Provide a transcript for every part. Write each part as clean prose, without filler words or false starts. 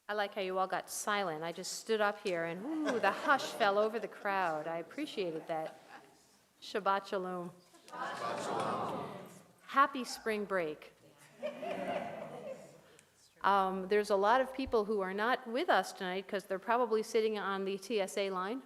I like how you all got silent. I just stood up here and ooh, the hush fell over the crowd. I appreciated that. Shabbat shalom. Shabbat shalom. Happy spring break. There's a lot of people who are not with us tonight because they're probably sitting on the TSA line.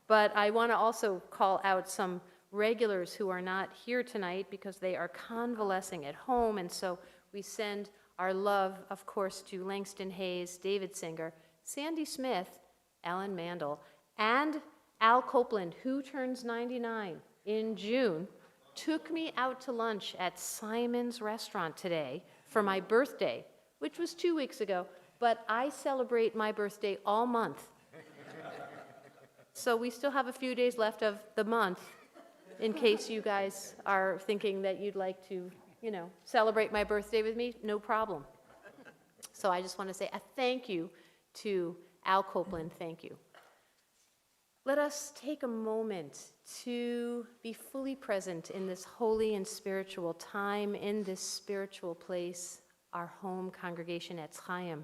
But I want to also call out some regulars who are not here tonight because they are convalescing at home, and so we send our love, of course, to Langston Hayes, David Singer, Sandy Smith, Alan Mandel, and Al Copeland, who turns 99 in June, took me out to lunch at Simon's Restaurant today for my birthday, which was 2 weeks ago, but I celebrate my birthday all month. So we still have a few days left of the month in case you guys are thinking that you'd like to, celebrate my birthday with me, no problem. So I just want to say a thank you to Al Copeland, thank you. Let us take a moment to be fully present in this holy and spiritual time, in this spiritual place, our home congregation at Chaim.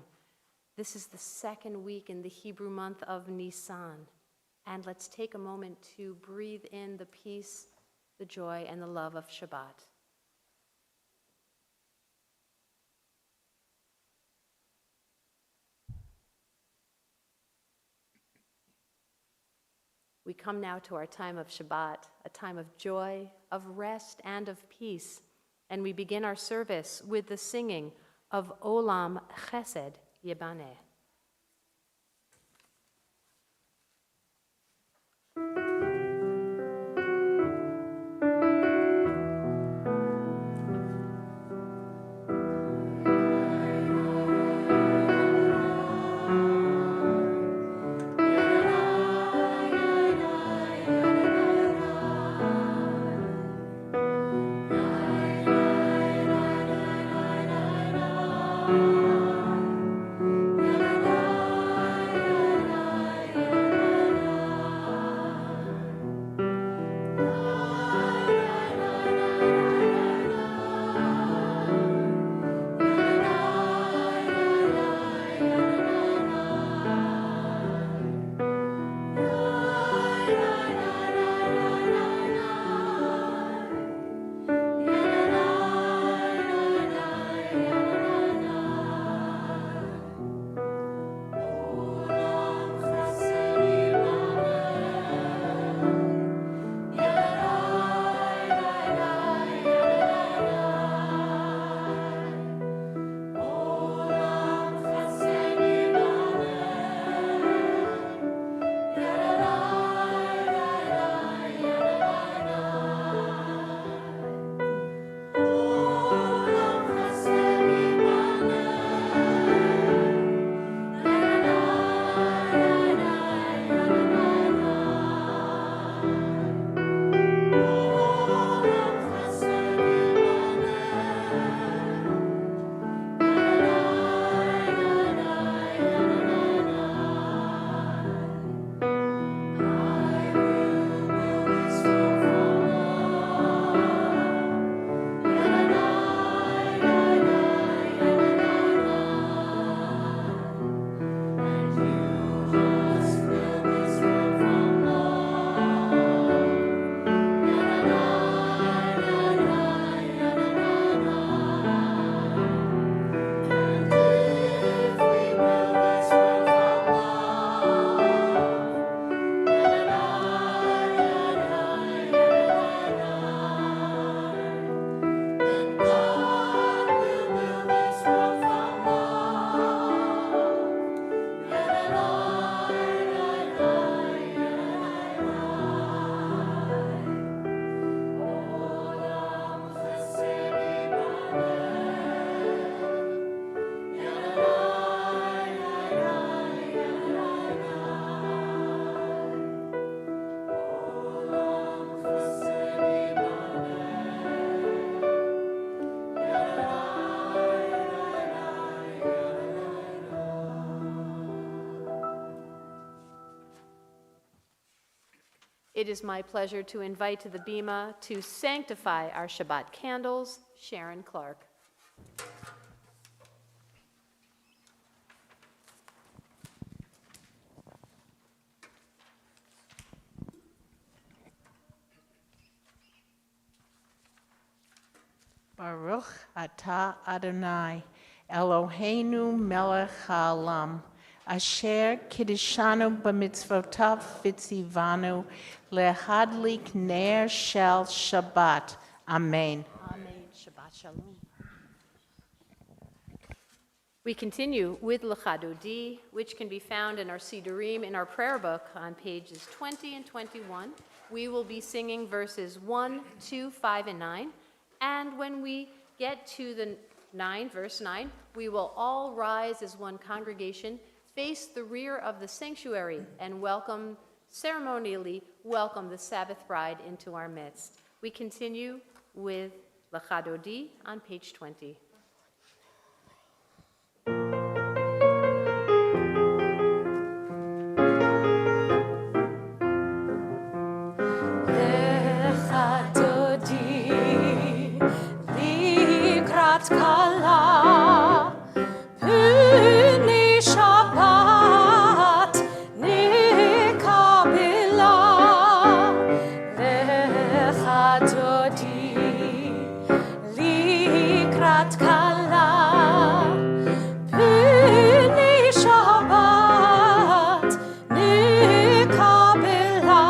This is the second week in the Hebrew month of Nisan. And let's take a moment to breathe in the peace, the joy, and the love of Shabbat. We come now to our time of Shabbat, a time of joy, of rest, and of peace. And we begin our service with the singing of Olam Chesed Yebaneh. It is my pleasure to invite to the bima to sanctify our Shabbat candles, Sharon Clark. Baruch atah Adonai, Eloheinu melech haolam, asher kiddishanu b'mitzvotav v'tzivanu lehadlik ner shel Shabbat. Amen. Amen. Shabbat Shalom. We continue with L'chadodi, which can be found in our Sidurim in our prayer book on pages 20 and 21. We will be singing verses 1, 2, 5, and 9. And when we get to the verse 9, we will all rise as one congregation, face the rear of the sanctuary, and ceremonially welcome the Sabbath bride into our midst. We continue with L'chadodi on page 20. Kala, Puni Shabbat, Nikabila, Lecha Dodi, Likrat Kala, Puni Shabbat, Nikabila,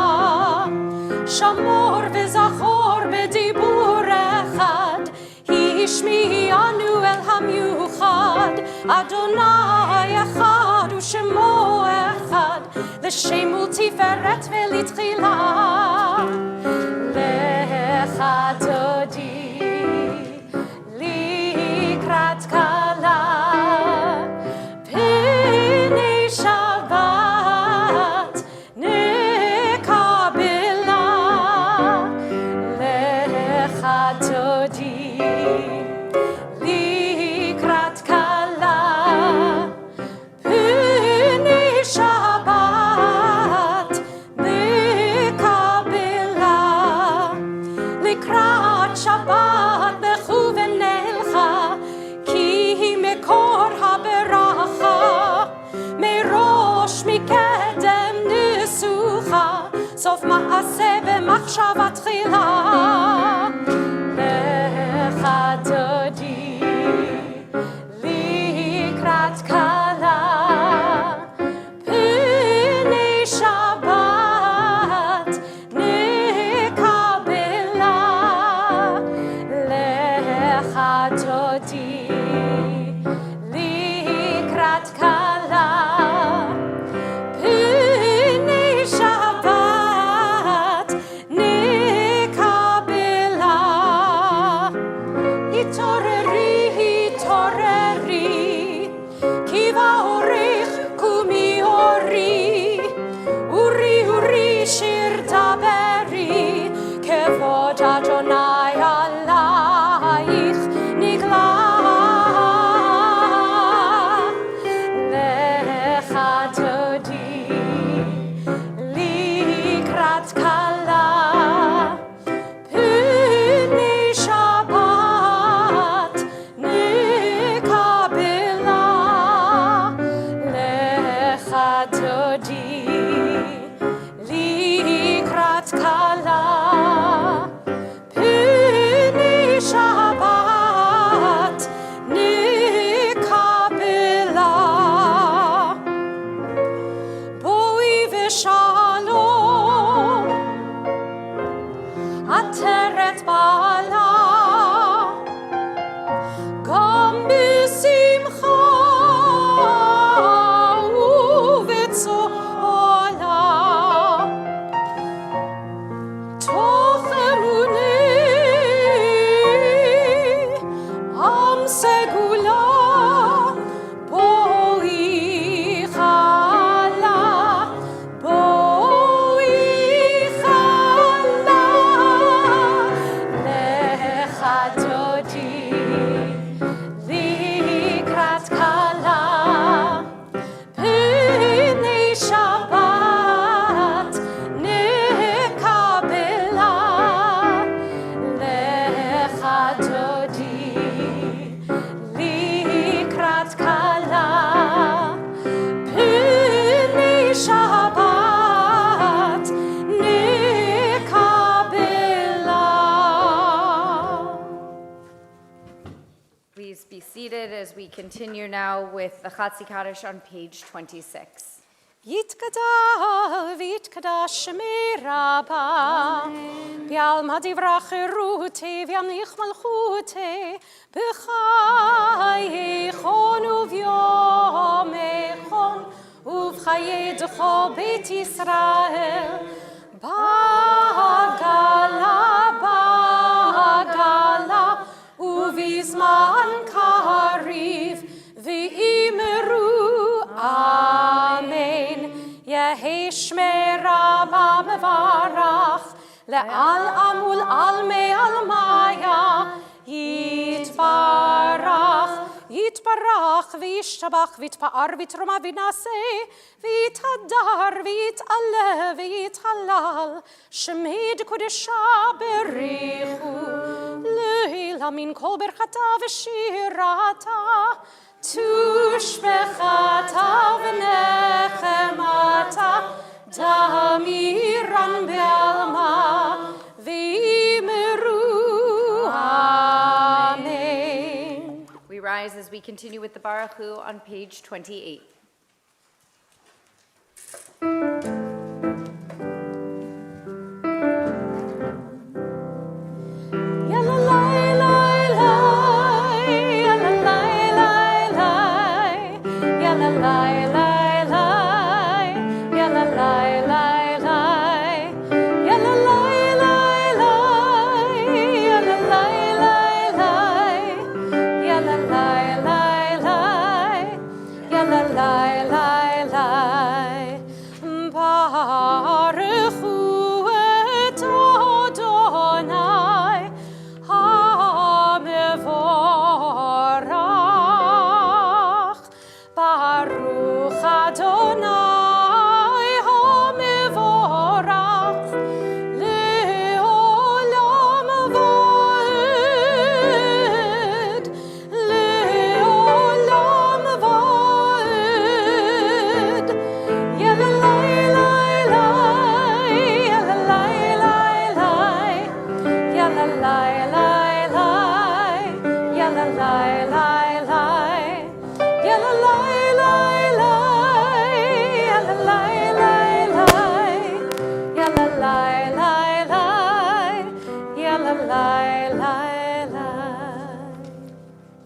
Shamor v'zachor b'dibur echad, Ishmi'anu el hamiuchad, Adonai echad u'shemo echad, l'shem u'tiferet ve'litchila. Lecha dodi, likrat kala, pnei Shabbat, nekabela. Lecha dodi, Likrat kala, Pnei Shabbat, Nekabela. Likrat Shabbat bechuven elcha, Ki mekor haberacha, Merosh mikedem nisucha, Sof ma'aseh b'machshava tchila. Lecha dodi, Likrat kala, Pnei Shabbat, Nekabela. Lecha dodi, Likrat kala, Pnei Shabbat, Nekabela. Itoreri, itoreri, kiva orich kumi ori, uri shir daberi, kevod Adonai alaich nigla. Lecha dodi, likrat kala, Pnei Shabbat, Nekabela. Lecha dodi, likrat kala, Pnei Shabbat, Nekabela. Boi v'shalom, Ateret ba'ala, Gam b'simcha u'v'tzola, Toch emunei, Am segula, Boi chala, Boi chala. Lecha dodi, Likrat kala, Pnei Shabbat, Nekabela. Lecha dodi, Please be seated as we continue now with the Chatzi Kaddish on page 26. יתגדל ויתקדש שמי רבה, בעלמא דברך חירותי וימליך מלכותי, בחייכון וביומכון, ובחיי דכו בית ישראל, בגלה, ובזמן קריב, ואמרו אמן. יהי שמי רבה מברך, לעל ולעלמי עלמיה, יתברך וישתבח ויתפאר ויתרומם וינשא, ויתהדר ויתעלה ויתהלל, שמי דקודשה בריחו, לעילה מן כל ברכתה ושירתה, תושבחתה ונחמתה, דמירן בעלמא, ואמרו אמן. We rise as we continue with the Baruch Hu on page 28.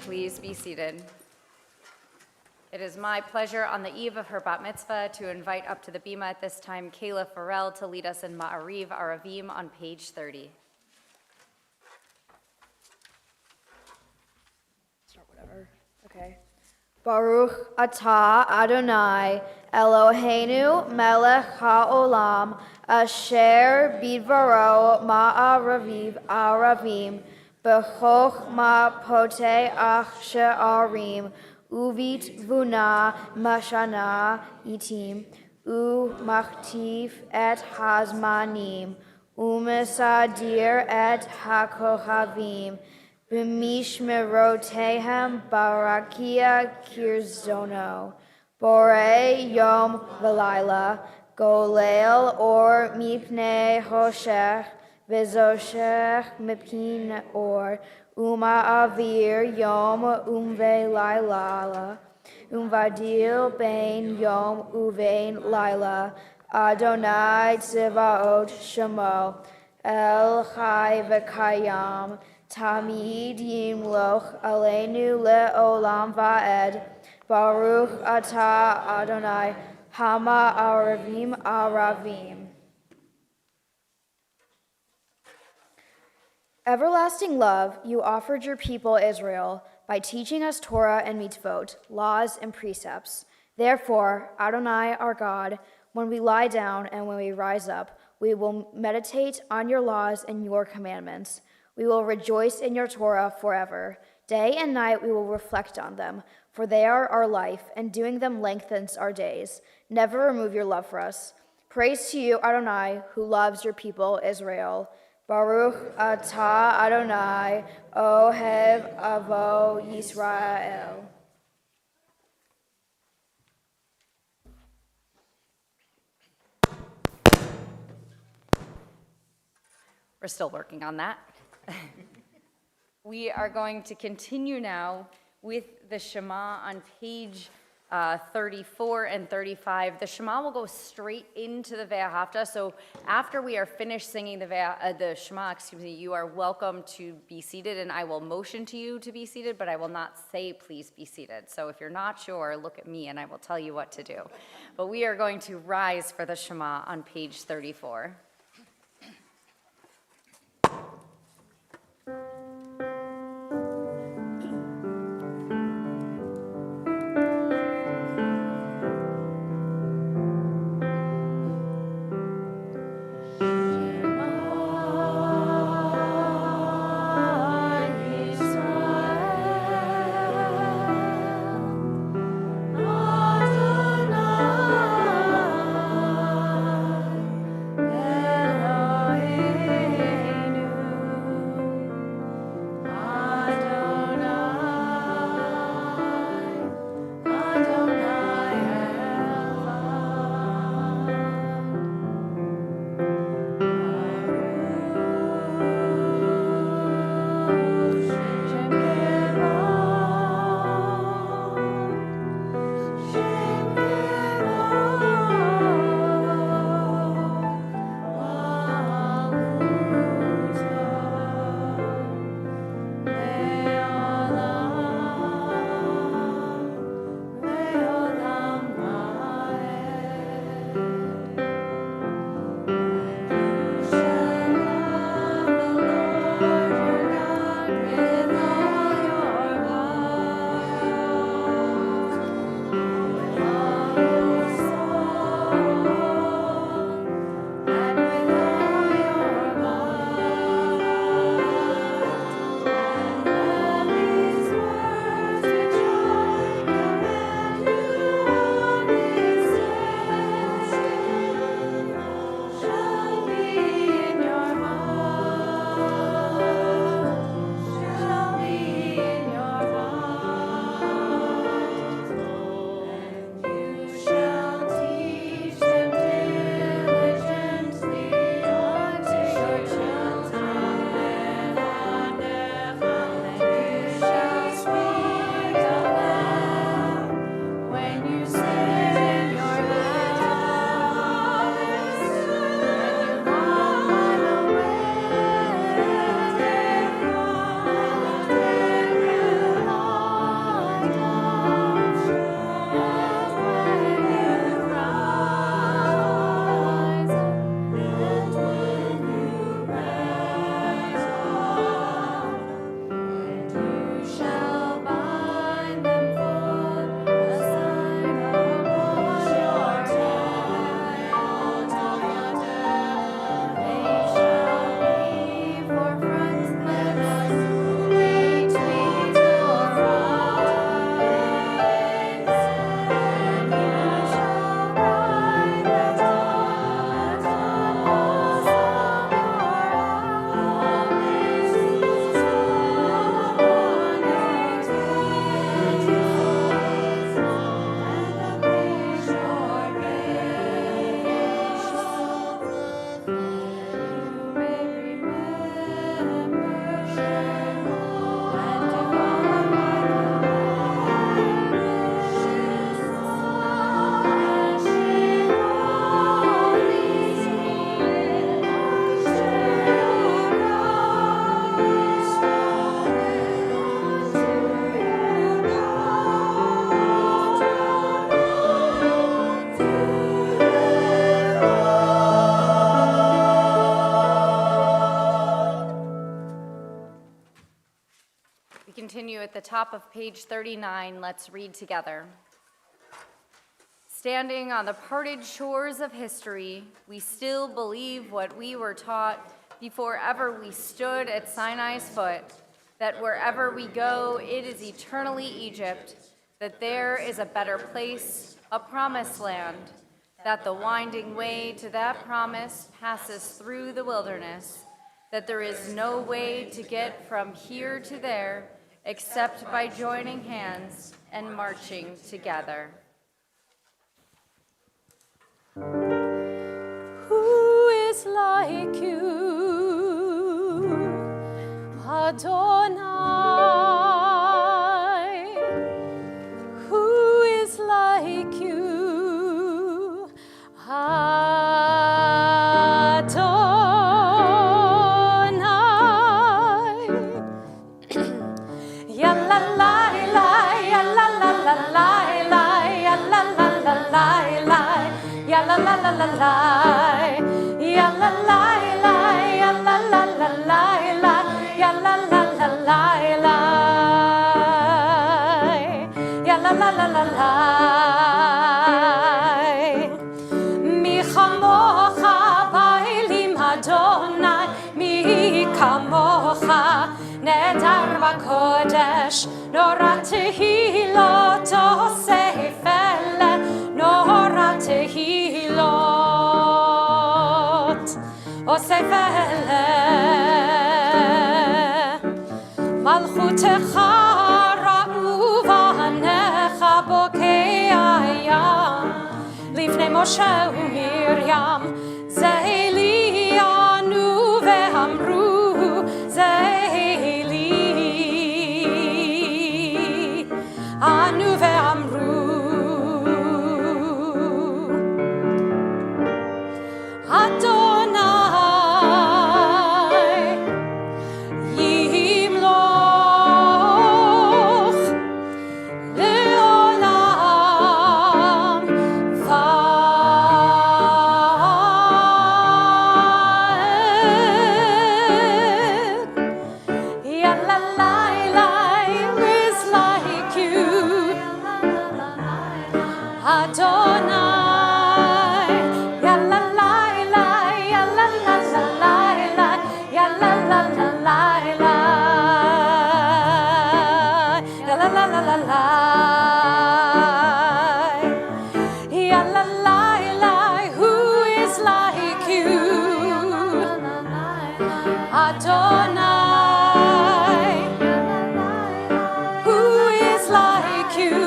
Please be seated. It is my pleasure on the eve of her bat mitzvah to invite up to the bima at this time Kayla Farrell to lead us in Ma'ariv Aravim on page 30. Start whatever. Okay. Baruch atah Adonai Eloheinu melech haolam asher bidvaro ma'araviv aravim b'chochma potei ach she'arim uvit vuna mashana itim umachtif et hazmanim umesadir et hakohavim b'mishmerotehem barakia kirzono borei yom v'layla golel or mipnei hoshech v'zoshech mipkin or uma avir yom umve layla umvadil bein yom uvein layla Adonai Tzivaot Shemo El Chai v'Kayam Tamid Yimloch Aleinu Le'olam Va'ed Baruch Atah Adonai Hama Aravim Aravim. Everlasting love, you offered your people Israel by teaching us Torah and mitzvot, laws and precepts. Therefore, Adonai our God, when we lie down and when we rise up, we will meditate on your laws and your commandments. We will rejoice in your Torah forever. Day and night we will reflect on them, for they are our life, and doing them lengthens our days. Never remove your love for us. Praise to you, Adonai, who loves your people Israel. Baruch atah Adonai, Ohev Avo Yisrael. We're still working on that. We are going to continue now with the Shema on page 34 and 35. The Shema will go straight into the Ve'ahavta. So after we are finished singing the Shema, you are welcome to be seated, and I will motion to you to be seated, but I will not say please be seated. So if you're not sure, look at me and I will tell you what to do. But we are going to rise for the Shema on page 34. Continue at the top of page 39. Let's read together. Standing on the parted shores of history, we still believe what we were taught before ever we stood at Sinai's foot, that wherever we go, it is eternally Egypt, that there is a better place, a promised land, that the winding way to that promise passes through the wilderness, that there is no way to get from here to there except by joining hands and marching together. Who is like you, Adonai? la, ya la la la, ya la la la la, ya la la la la, ya la la la la la. Mi chamocha bailim Adonai, mi kamocha nedar b'kodesh, nora tehilot osefele, nora tehilot osefele. Malchutecha ra'u v'hanecha bokei hayam, Livnei Moshe uMiriam, Zeili anu ve'amru, Zeili anu ve'amru. Adonai yimloch le'olam va'ed. Ya la la la, who is like you? Adonai, ya la la la, ya la la la la, ya la la la la, ya la la la la, ya la la la, who is like you? Adonai, who is like you?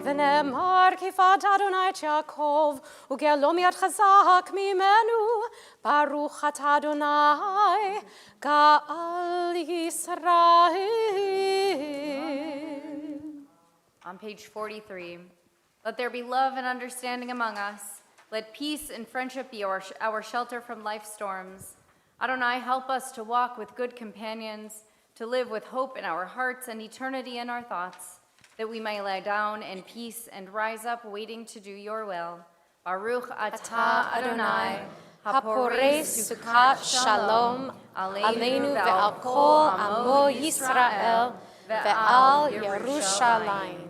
ונאמר כיפת אדוני את יעקב, וגאלו מיד חזק ממנו, ברוך אתה אדוני, גאל ישראל. On page 43, let there be love and understanding among us. Let peace and friendship be our shelter from life's storms. Adonai, help us to walk with good companions, to live with hope in our hearts and eternity in our thoughts, that we may lie down in peace and rise up waiting to do your will. Baruch atah Adonai, הפורש סוכת שלום עלינו ועל כל עמו ישראל ועל ירושלים.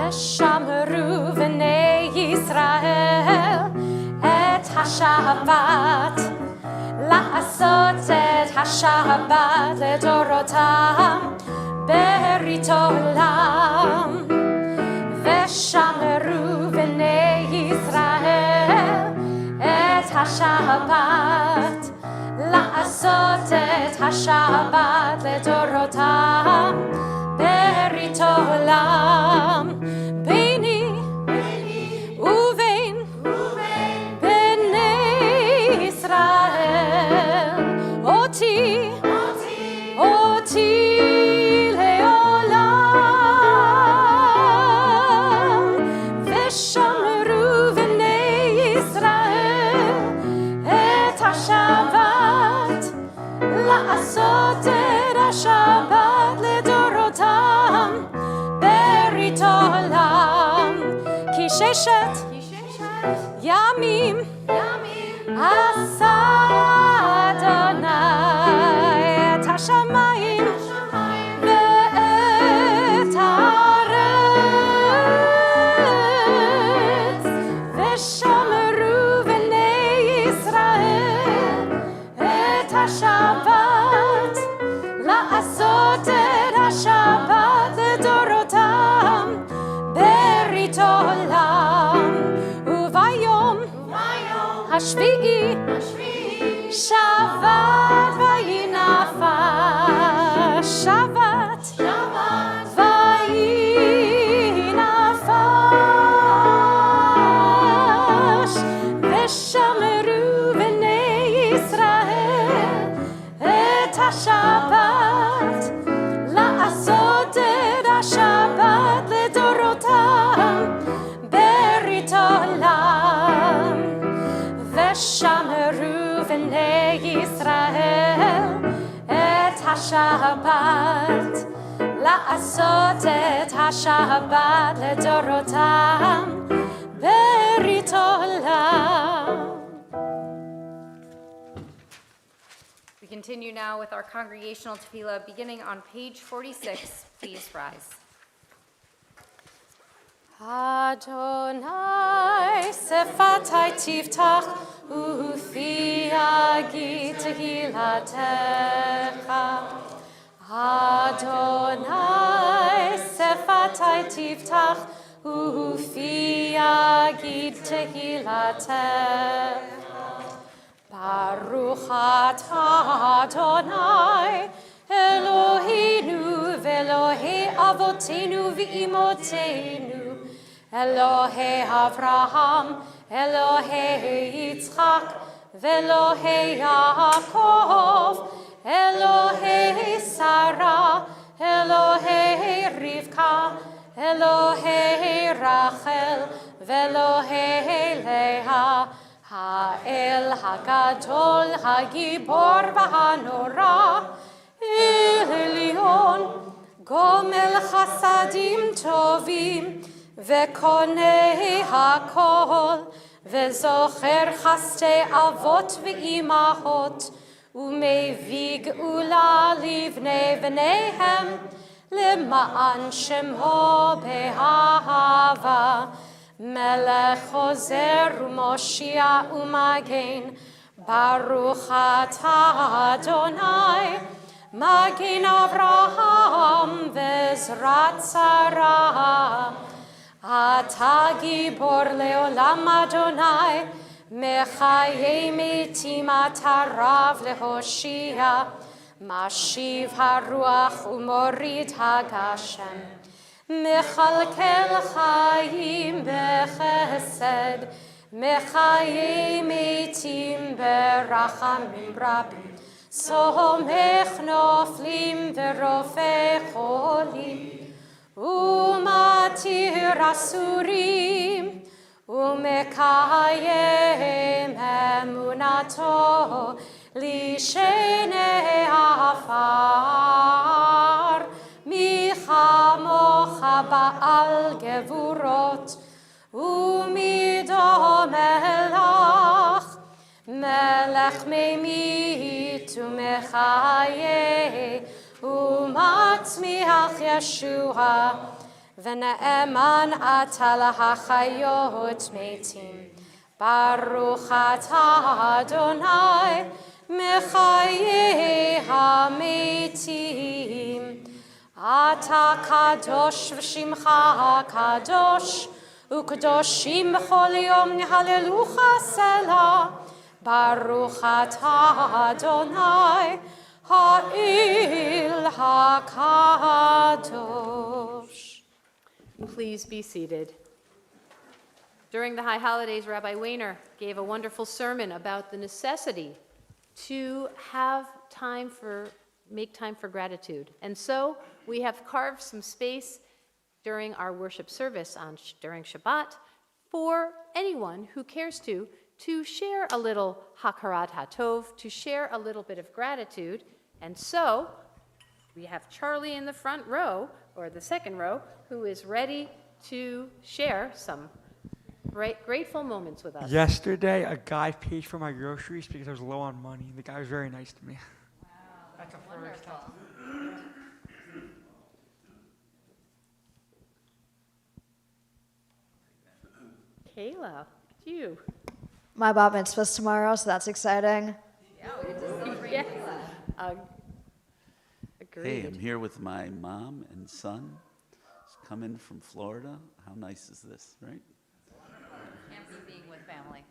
ושמרו בני ישראל את השבת, לעשות את השבת לדורותם ברית עולם. ושמרו בני ישראל את השבת, לעשות את השבת לדורותם ברית עולם. ביני ובין בני ישראל, אותי לעולם. ושמרו בני ישראל את השבת, לעשות את השבת לדורותם ברית עולם. כי ששת ימים עשה אדוני את השמיים ואת הארץ. ושמרו בני ישראל את השבת, לעשות את השבת לדורותם ברית עולם. וביום השביעי שבת ויהי נפש, שבת ויהי נפש. ושמרו בני ישראל את השבת, לעשות את השבת לדורותם ברית לעשות את השבת לדורותם ברית עולם. We continue now with our congregational tefillah, beginning on page 46. Please rise. Adonai sefatai tiftach ufi agi tehilatecha. Adonai sefatai tiftach ufi agi tehilatecha. Baruch atah Adonai Eloheinu ve'Elohei avotenu ve'imotenu Elohei Avraham, Elohei Yitzchak, ve'Elohei Yaakov, Elohei Sarah, Elohei Rivka, Elohei Rachel, ve'Elohei Leah, Ha'el HaGadol, HaGibor v'Hanora, Elyon, Gomel Chasadim Tovim, וקונה הכל, וזוכר חסדי אבות ואימהות, ומביא גאולה לבני בניהם, למען שמו באהבה. מלך חוזר ומושיע ומגן, ברוך אתה אדוני, מגן אברהם ועזרת שרה. אתה גיבור לעולם אדוני, מחיי מתים אתה רב להושיע, משיב הרוח ומוריד הגשם, מכלכל חיים בחסד, מחיי מתים ברחמים רבים, סומך נופלים ורופא חולים, ומתיר אסורים, ומקיים אמונתו לשני עפר. מי כמוך בעל גבורות, ומי דומה לך, מלך ממית ומחיה, ומצמיח ישוע, ונאמן אתה להחיות מתים. ברוך אתה אדוני, מחיי המתים. אתה קדוש ושמך קדוש, וקדושים בכל יום נהללוך סלה. ברוך אתה אדוני, האל הקדוש. Please be seated. During the high holidays, Rabbi Weiner gave a wonderful sermon about the necessity to make time for gratitude. And so we have carved some space during our worship service during Shabbat for anyone who cares to share a little hakarat hatov, to share a little bit of gratitude. And so we have Charlie in the front row, or the second row, who is ready to share some grateful moments with us. Yesterday, a guy paid for my groceries because I was low on money. The guy was very nice to me. Wow, That's a first wonderful. Kayla, you. My bat mitzvah's tomorrow, so that's exciting. Yeah, we get to celebrate. Yeah. Hey, I'm Agreed. here with my mom and son. He's come in from Florida. How nice is this, right? Can't be being with family.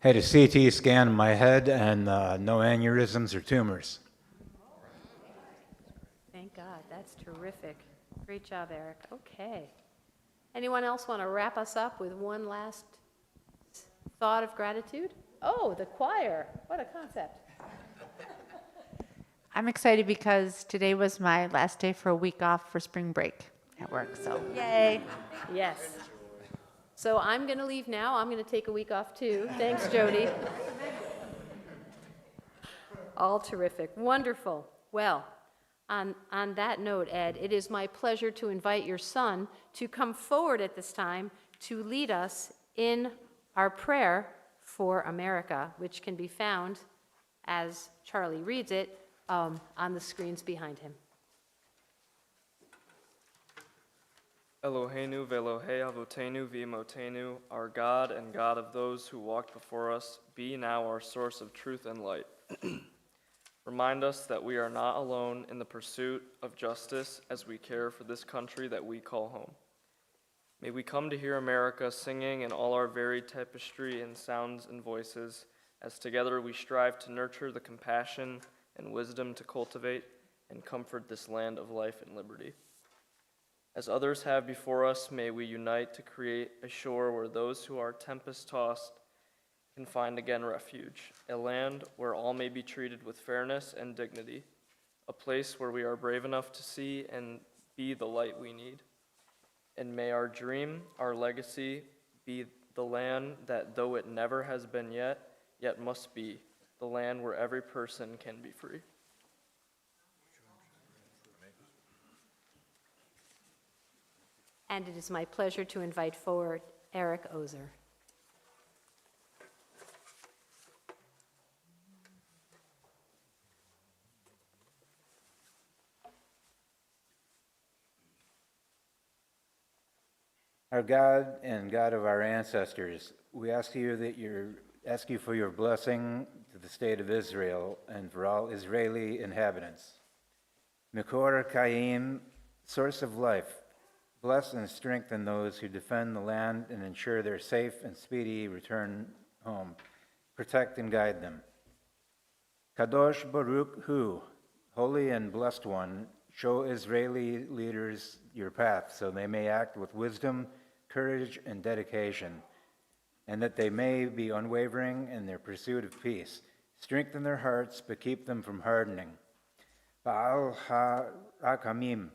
Had a CT scan of my head and no aneurysms or tumors. Thank God, that's terrific. Great job, Eric. Okay. Anyone else want to wrap us up with one last thought of gratitude? Oh, the choir. What a concept. I'm excited because today was my last day for a week off for spring break at work, so yay. Yes. So I'm going to leave now. I'm going to take a week off too. Thanks, Jody. All terrific. Wonderful. Well, on that note, Ed, it is my pleasure to invite your son to come forward at this time to lead us in our prayer for America, which can be found, as Charlie reads it, on the screens behind him. Eloheinu ve'Elohei avotenu v'imotenu, our God and God of those who walked before us, be now our source of truth and light. Remind us that we are not alone in the pursuit of justice as we care for this country that we call home. May we come to hear America singing in all our varied tapestry in sounds and voices, as together we strive to nurture the compassion and wisdom to cultivate and comfort this land of life and liberty. As others have before us, may we unite to create a shore where those who are tempest-tossed can find again refuge, a land where all may be treated with fairness and dignity, a place where we are brave enough to see and be the light we need. And may our dream, our legacy, be the land that, though it never has been yet must be, the land where every person can be free. And it is my pleasure to invite forward Eric Ozer. Our God and God of our ancestors, we ask you for your blessing to the state of Israel and for all Israeli inhabitants. Mikor Kayim, source of life, bless and strengthen those who defend the land and ensure their safe and speedy return home. Protect and guide them. Kadosh Baruch Hu, holy and blessed one, show Israeli leaders your path so they may act with wisdom, courage, and dedication, and that they may be unwavering in their pursuit of peace. Strengthen their hearts, but keep them from hardening. Ba'al HaRakamim,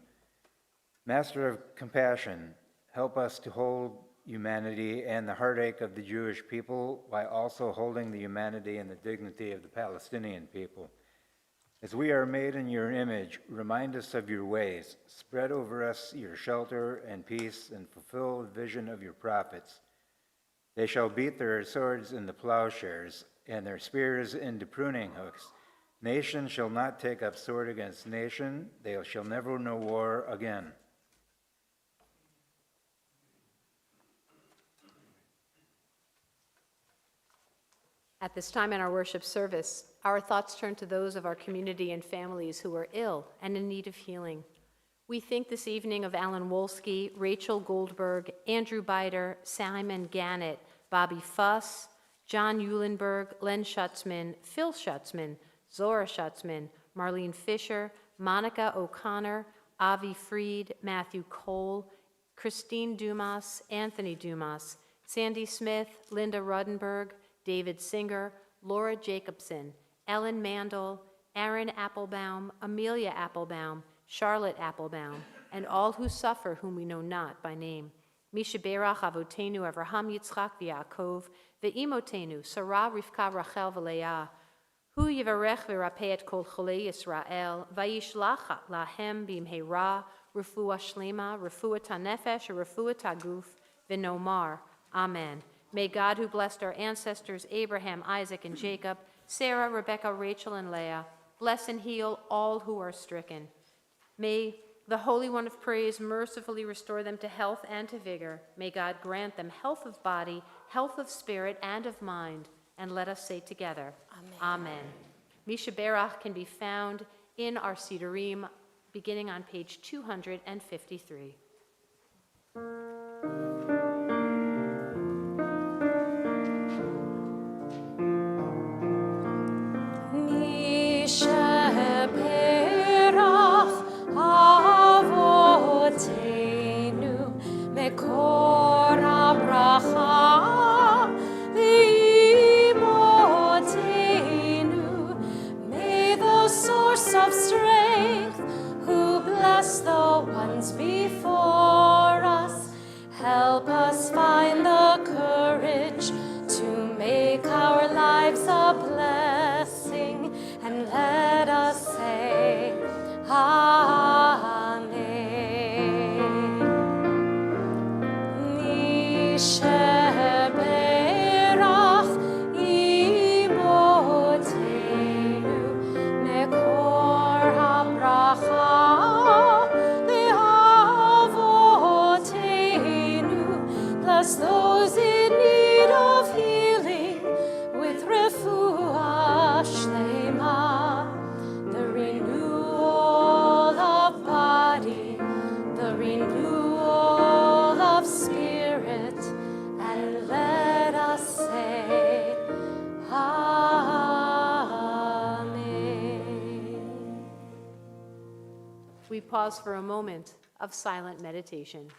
Master of compassion, help us to hold humanity and the heartache of the Jewish people while also holding the humanity and the dignity of the Palestinian people. As we are made in your image, remind us of your ways. Spread over us your shelter and peace and fulfill the vision of your prophets. They shall beat their swords into plowshares and their spears into pruning hooks. Nation shall not take up sword against nation. They shall never know war again. At this time in our worship service, our thoughts turn to those of our community and families who are ill and in need of healing. We think this evening of Alan Wolski, Rachel Goldberg, Andrew Bider, Simon Gannett, Bobby Fuss, John Eulenberg, Len Schutzman, Phil Schutzman, Zora Schutzman, Marlene Fisher, Monica O'Connor, Avi Freed, Matthew Cole, Christine Dumas, Anthony Dumas, Sandy Smith, Linda Rudenberg, David Singer, Laura Jacobson, Ellen Mandel, Aaron Applebaum, Amelia Applebaum, Charlotte Applebaum, and all who suffer whom we know not by name. Mishaberach Avotenu Avraham Yitzchak v'Yaakov, ve'imotenu Sarah Rivka Rachel v'Leah, hu yivarech v'rapeh et kol cholei Yisrael, vayishlach lahem b'imheira, refuah shlema, refuah tanefesh, refuah taguf, v'nomar. Amen. May God, who blessed our ancestors Abraham, Isaac, and Jacob, Sarah, Rebekah, Rachel, and Leah, bless and heal all who are stricken. May the Holy One of Praise mercifully restore them to health and to vigor. May God grant them health of body, health of spirit, and of mind. And let us say together, Amen. Amen. Mishaberach can be found in our Sidurim, beginning on page 253. May the source of strength, who bless the ones before us, help us find the those in need of healing with refuah shlema, the renewal of body, the renewal of spirit, and let us say, Amen. We pause for a moment of silent meditation.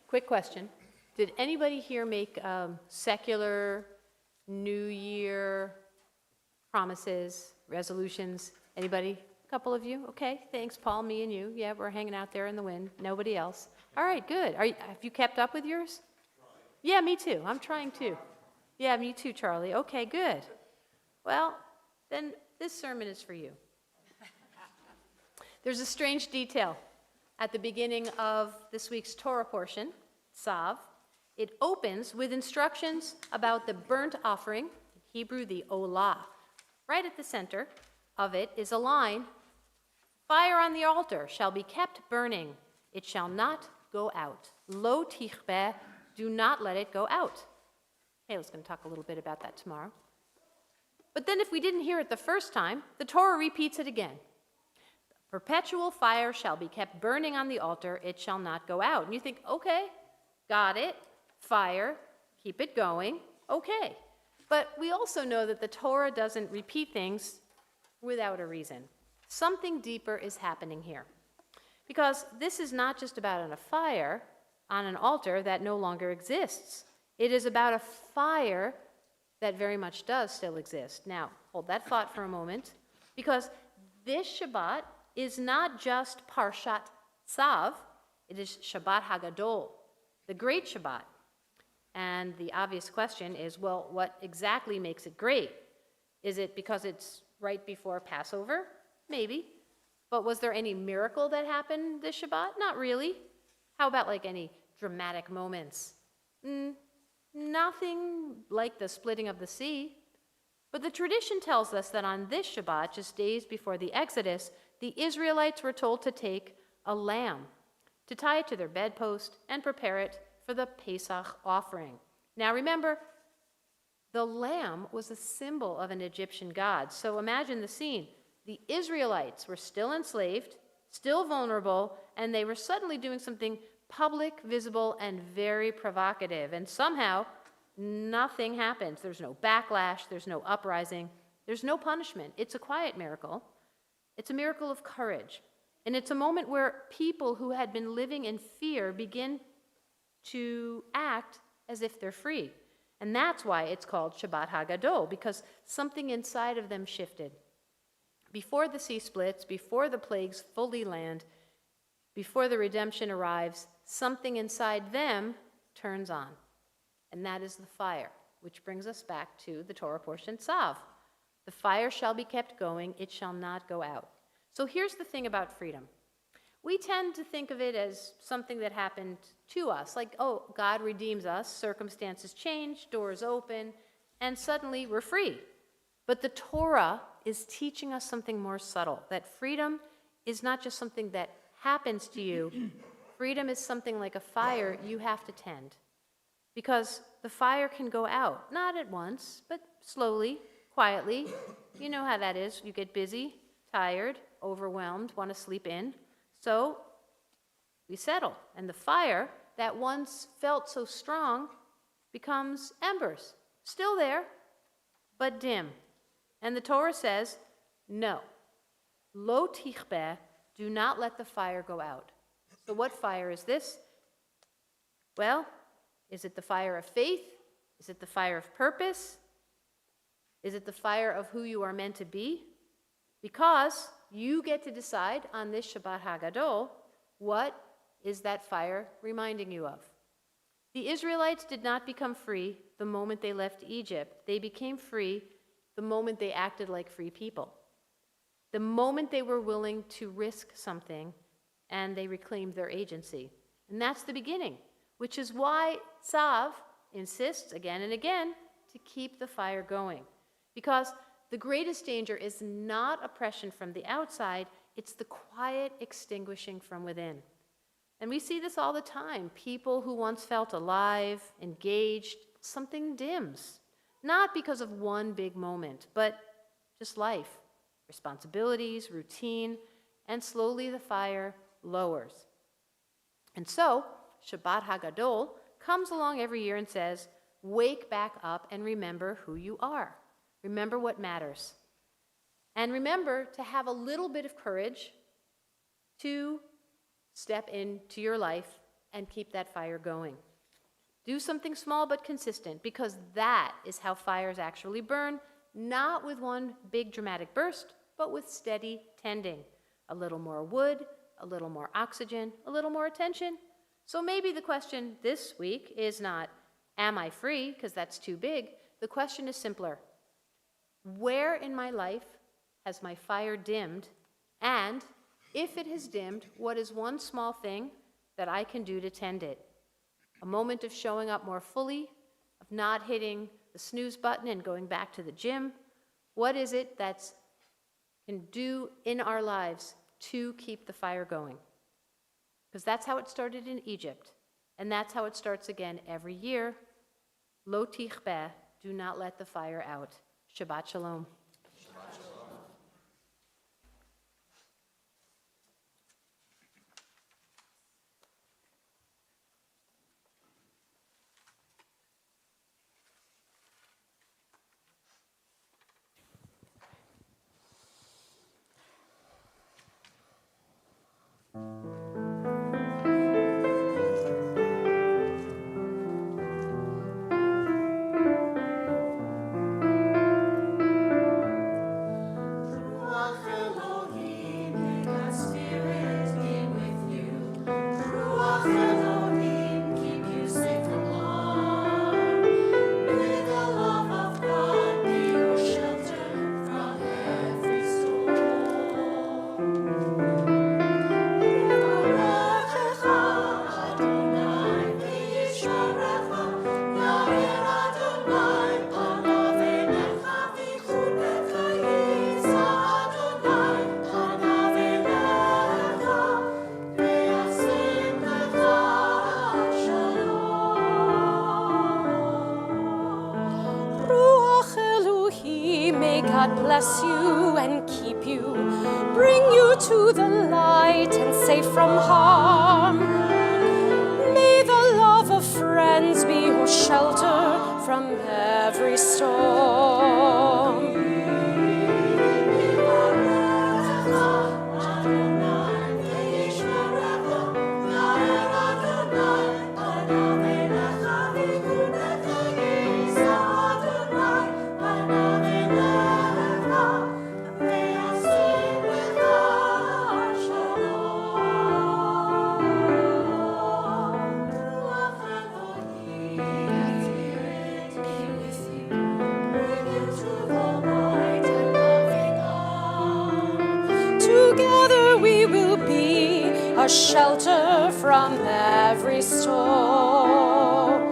Quick question. Did anybody here make secular New Year promises, resolutions? Anybody? A couple of you? Okay, thanks, Paul, me and you. Yeah, we're hanging out there in the wind. Nobody else. All right, good. Have you kept up with yours? Yeah, me too. I'm trying too. Yeah, me too, Charlie. Okay, good. Well, then this sermon is for you. There's a strange detail at the beginning of this week's Torah portion, Tzav. It opens with instructions about the burnt offering, in Hebrew, the olah. Right at the center of it is a line, "Fire on the altar shall be kept burning. It shall not go out. Lo tichbeh, do not let it go out. Kayla's going to talk a little bit about that tomorrow. But then if we didn't hear it the first time, the Torah repeats it again. Perpetual fire shall be kept burning on the altar, it shall not go out. And you think, okay, got it, fire, keep it going, okay. But we also know that the Torah doesn't repeat things without a reason. Something deeper is happening here. Because this is not just about a fire on an altar that no longer exists. It is about a fire that very much does still exist. Now, hold that thought for a moment, because this Shabbat is not just Parshat Tzav, it is Shabbat Hagadol, the great Shabbat. And the obvious question is, well, what exactly makes it great? Is it because it's right before Passover? Maybe. But was there any miracle that happened this Shabbat? Not really. How about like any dramatic moments? Nothing like the splitting of the sea. But the tradition tells us that on this Shabbat, just days before the Exodus, the Israelites were told to take a lamb, to tie it to their bedpost and prepare it for the Pesach offering. Now remember, the lamb was a symbol of an Egyptian god. So imagine the scene. The Israelites were still enslaved, still vulnerable, and they were suddenly doing something public, visible, and very provocative. And somehow, nothing happens. There's no backlash, there's no uprising, there's no punishment. It's a quiet miracle. It's a miracle of courage. And it's a moment where people who had been living in fear begin to act as if they're free. And that's why it's called Shabbat Hagadol, because something inside of them shifted. Before the sea splits, before the plagues fully land, before the redemption arrives, something inside them turns on. And that is the fire, which brings us back to the Torah portion, Tzav. The fire shall be kept going, it shall not go out. So here's the thing about freedom. We tend to think of it as something that happened to us, like, oh, God redeems us, circumstances change, doors open, and suddenly we're free. But the Torah is teaching us something more subtle, that freedom is not just something that happens to you. Freedom is something like a fire you have to tend. Because the fire can go out, not at once, but slowly, quietly. You know how that is. You get busy, tired, overwhelmed, want to sleep in. So we settle. And the fire that once felt so strong becomes embers. Still there, but dim. And the Torah says, no. Lo tichbeh, do not let the fire go out. So what fire is this? Well, is it the fire of faith? Is it the fire of purpose? Is it the fire of who you are meant to be? Because you get to decide on this Shabbat Hagadol, what is that fire reminding you of? The Israelites did not become free the moment they left Egypt. They became free the moment they acted like free people. The moment they were willing to risk something and they reclaimed their agency. And that's the beginning, which is why Tzav insists again and again to keep the fire going. Because the greatest danger is not oppression from the outside, it's the quiet extinguishing from within. And we see this all the time. People who once felt alive, engaged, something dims. Not because of one big moment, but just life, responsibilities, routine, and slowly the fire lowers. And so, Shabbat Hagadol comes along every year and says, wake back up and remember who you are. Remember what matters. And remember to have a little bit of courage to step into your life and keep that fire going. Do something small but consistent, because that is how fires actually burn, not with one big dramatic burst, but with steady tending. A little more wood, a little more oxygen, a little more attention. So maybe the question this week is not, am I free? Because that's too big. The question is simpler. Where in my life has my fire dimmed? And if it has dimmed, what is one small thing that I can do to tend it? A moment of showing up more fully, of not hitting the snooze button and going back to the gym. What is it that can do in our lives to keep the fire going? because that's how it started in Egypt, and that's how it starts again every year. Lo tichbeh, do not let the fire out. Shabbat shalom. God bless you and keep you, bring you to the light and safe from harm. May the love of friends be your shelter from every storm. Together we will be a shelter from every storm.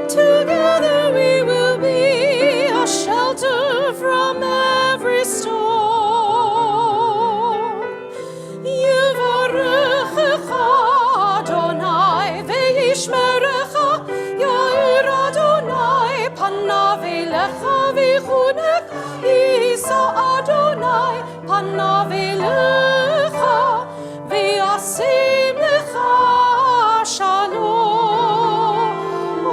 Together we will be a shelter from every storm. Yivarechecha Adonai ve'yishmerecha, Yair Adonai panav elecha v'chunek, Yisa Adonai panav elecha v'yasim lecha shalom. O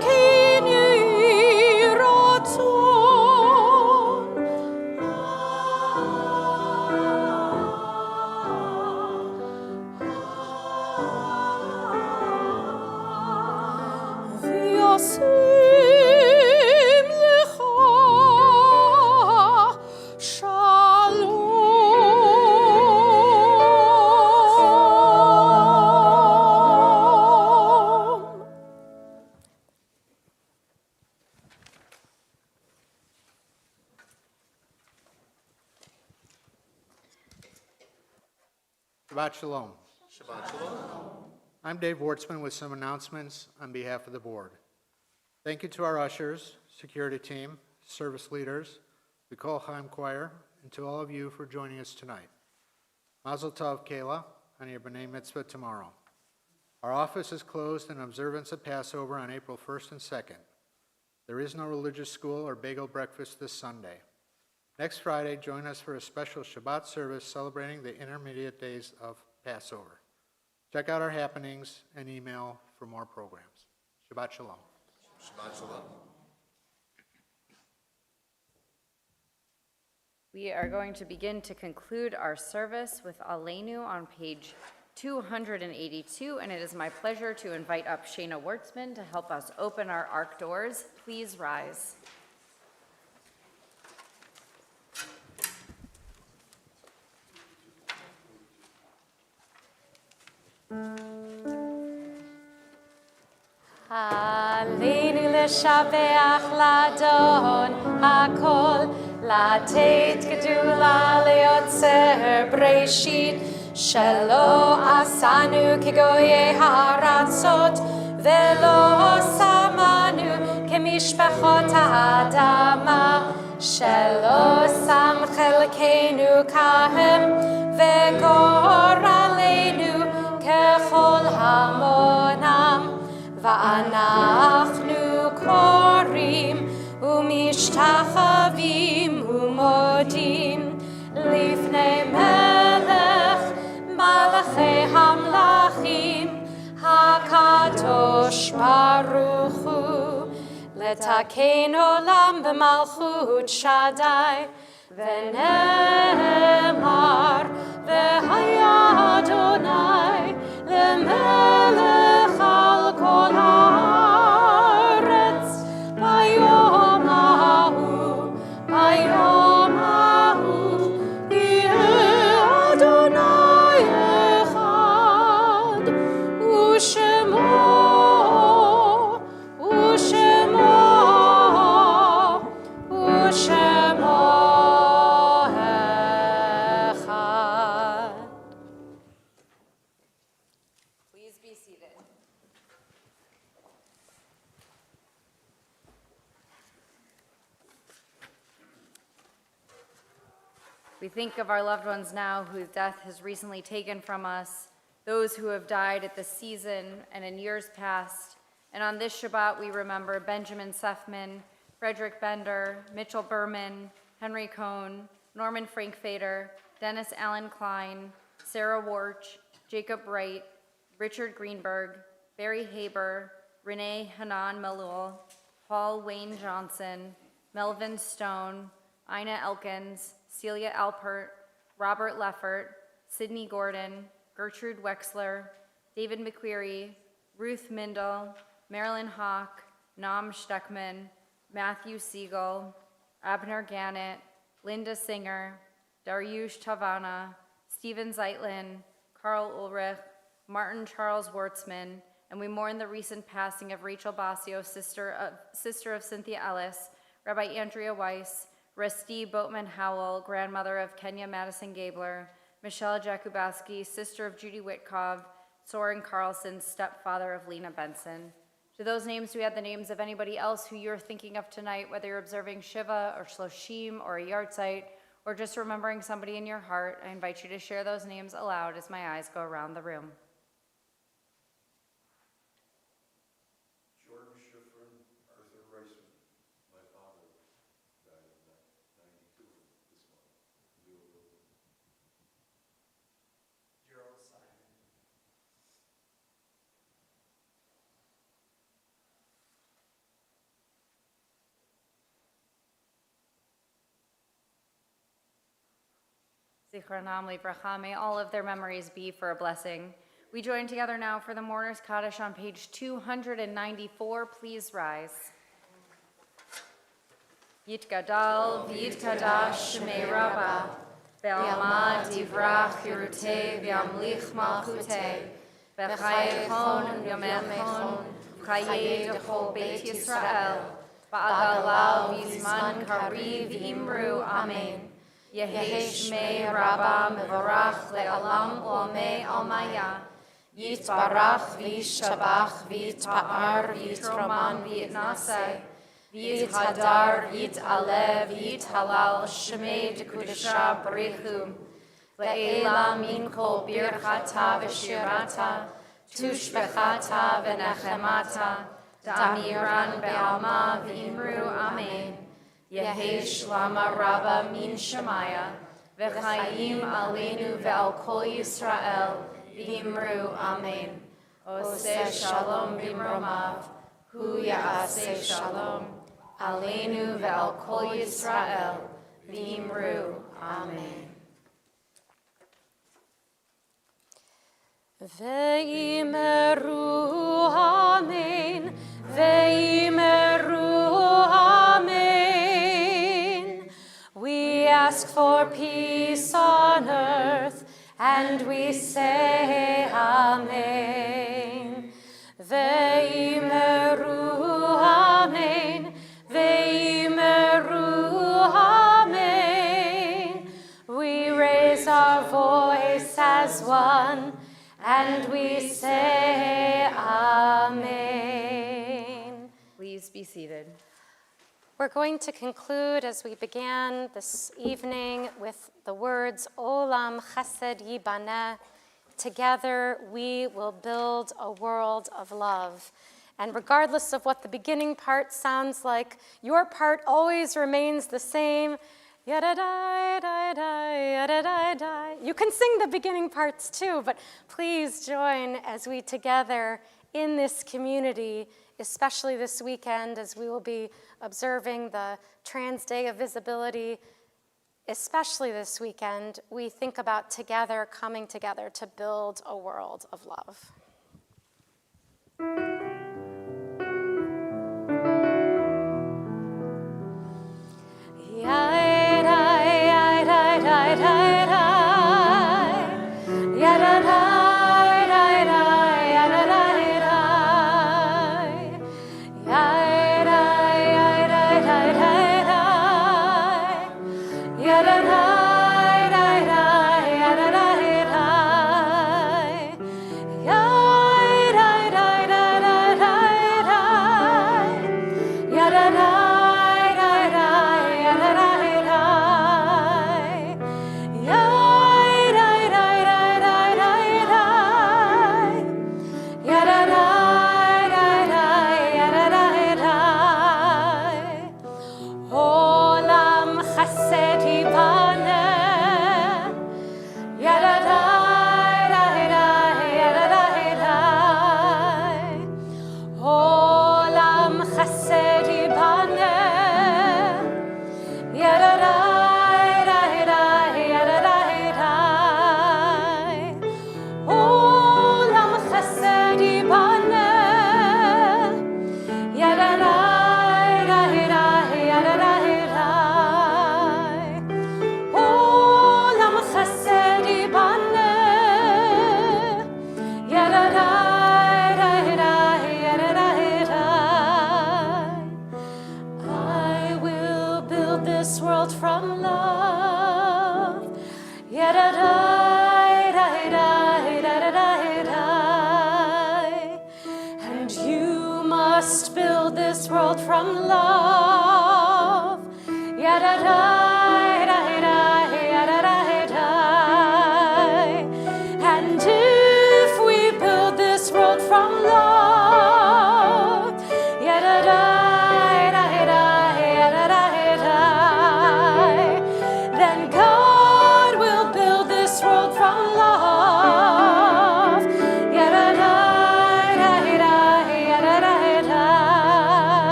ken yehi ratzon. V'yasim lecha shalom. Shabbat Shalom. I'm Dave Wartzman with some announcements on behalf of the board. Thank you to our ushers, security team, service leaders, the Kol Chaim Choir, and to all of you for joining us tonight. Mazel Tov, Kayla, on your B'nai Mitzvah tomorrow. Our office is closed in observance of Passover on April 1st and 2nd. There is no religious school or bagel breakfast this Sunday. Next Friday, join us for a special Shabbat service celebrating the intermediate days of Passover. Check out our happenings and email for more programs. Shabbat Shalom. Shabbat Shalom. We are going to begin to conclude our service with Aleinu on page 282, and it is my pleasure to invite up Shana Wartzman to help us open our ark doors. Please rise. Aleinu leshabeach ladon hakol, לתת גדולה ליוצר בראשית, שלא עשנו כגויי הארצות, ולא שמנו כמשפחות האדמה, שלא שם חלקנו כהם וגורלנו ככל המונם, ואנחנו קוראים ומשתחווים ומודים לפני מלך מלכי המלכים הקדוש ברוך הוא, לתקן עולם במלכות שדי, ונאמר והיה אדוני למלך על כל הארץ ביום ההוא, ביום ההוא יהיה אדוני אחד ושמו אחד. Please be seated. We think of our loved ones now whose death has recently taken from us, those who have died at this season and in years past. And on this Shabbat, we remember Benjamin Sefman, Frederick Bender, Mitchell Berman, Henry Cohn, Norman Frankfeder, Dennis Allen Klein, Sarah Warch, Jacob Wright, Richard Greenberg, Barry Haber, Renee Hanan Malul, Paul Wayne Johnson, Melvin Stone, Ina Elkins, Celia Alpert, Robert Leffert, Sidney Gordon, Gertrude Wexler, David McQuarrie, Ruth Mindel, Marilyn Hawk, Nam Steckman, Matthew Siegel, Abner Gannett, Linda Singer, Dariush Tavana, Stephen Zeitlin, Carl Ulrich, Martin Charles Wartzman, and we mourn the recent passing of Rachel Basio, sister of Cynthia Ellis, Rabbi Andrea Weiss, Rusty Boatman Howell, grandmother of Kenya Madison Gabler, Michelle Jakubaski, sister of Judy Witkov, Soren Carlson, stepfather of Lena Benson. To those names, do we have the names of anybody else who you're thinking of tonight, whether you're observing Shiva or Shloshim or a Yartzeit, or just remembering somebody in your heart? I invite you to share those names aloud as my eyes go around the room. Jordan Schifrin, Arthur Reisman, my father died at 92 this month. Gerald Simon. Zichronam Livracha, may all of their memories be for a blessing. We join together now for the Mourner's Kaddish on page 294. Please rise. Yitgadal v'yitkadash shmei Rabbah, ve'alma divrach hirutei v'yamlich malchutei, v'chayechon yomechon, v'chayei dechol Beit Yisrael, v'agalau v'zman kariv v'imru amen. Yehi shmei Rabbah mevorach le'olam u'amei almaya, Yitbarach v'yishtabach v'yitpa'ar v'yitroman v'yitnasei, v'yithadar v'yit'aleh v'yithalal shmei dekudesha barichu, le'ela min kol birchata v'shirata, tushbechata v'nechemata, da'amiran be'alma v'imru amen. Yehi shlama Rabbah min Shemaya, v'chayim aleinu ve'al kol Yisrael, v'imru amen. Oseh shalom b'mromav, hu ya'aseh shalom, aleinu ve'al kol Yisrael, v'imru amen. Ve'imeru amen, ve'imeru amen. We ask for peace on earth, and we say amen. Ve'imeru amen, ve'imeru amen. We raise our voice as one, and we say amen. Please be seated. We're going to conclude as we began this evening with the words, Olam Chesed Yibaneh. Together we will build a world of love. And regardless of what the beginning part sounds like, your part always remains the same. Yadadai, yadadai. You can sing the beginning parts too, but please join as we together in this community, especially this weekend as we will be observing the Trans Day of Visibility. Especially this weekend, we think about together, coming together to build a world of love.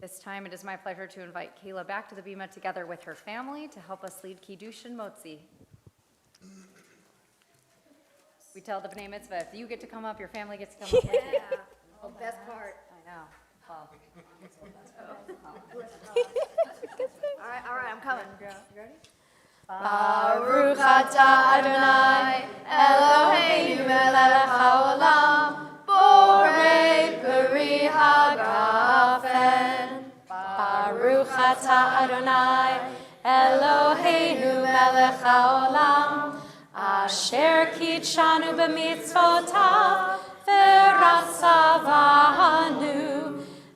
This time it is my pleasure to invite Kayla back to the Bima together with her family to help us lead Kiddush and Motzi. We tell the B'nai Mitzvah, if you get to come up, your family gets to come up with you. Yeah, the best part. I know. Well, All right, I'm coming. You ready? Baruch atah Adonai, Eloheinu melech haolam, borei peri hagafen. Baruch atah Adonai, Eloheinu melech haolam, asher kitshanu b'mitzvotav, v'ratzav banu,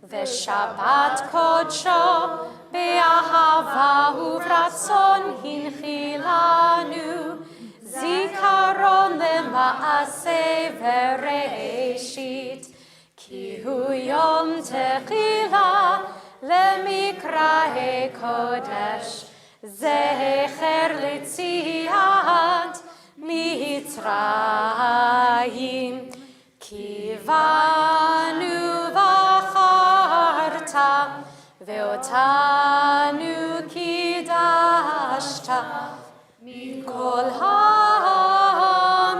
v'shabbat kodsho, be'ahava uvratzon hinchilanu, zikaron lema'aseh v'reishit, ki hu yom techila lemikrahe kodesh, zecher litziat mitzrayim, kivanu v'acharta, ve'otanu kidashta mikol ha'amim,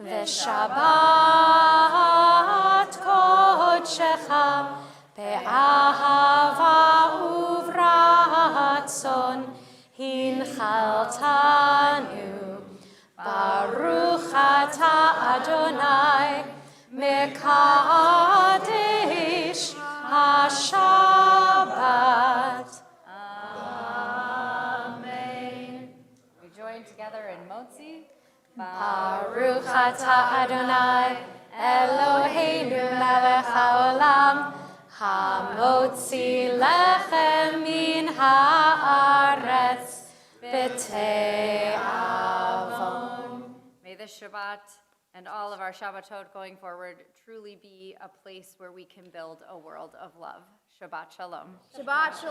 ve'shabbat kodshecha be'ahava uvratzon v'chaltanu. Baruch atah Adonai, mekadesh ha-Shabbat. We join together in Motzi. Baruch atah Adonai, Eloheinu melech haolam, hamotzi lechem min haaretz b'te'avon. May this Shabbat and all of our Shabbatot going forward truly be a place where we can build a world of love. Shabbat Shalom. Shabbat Shalom.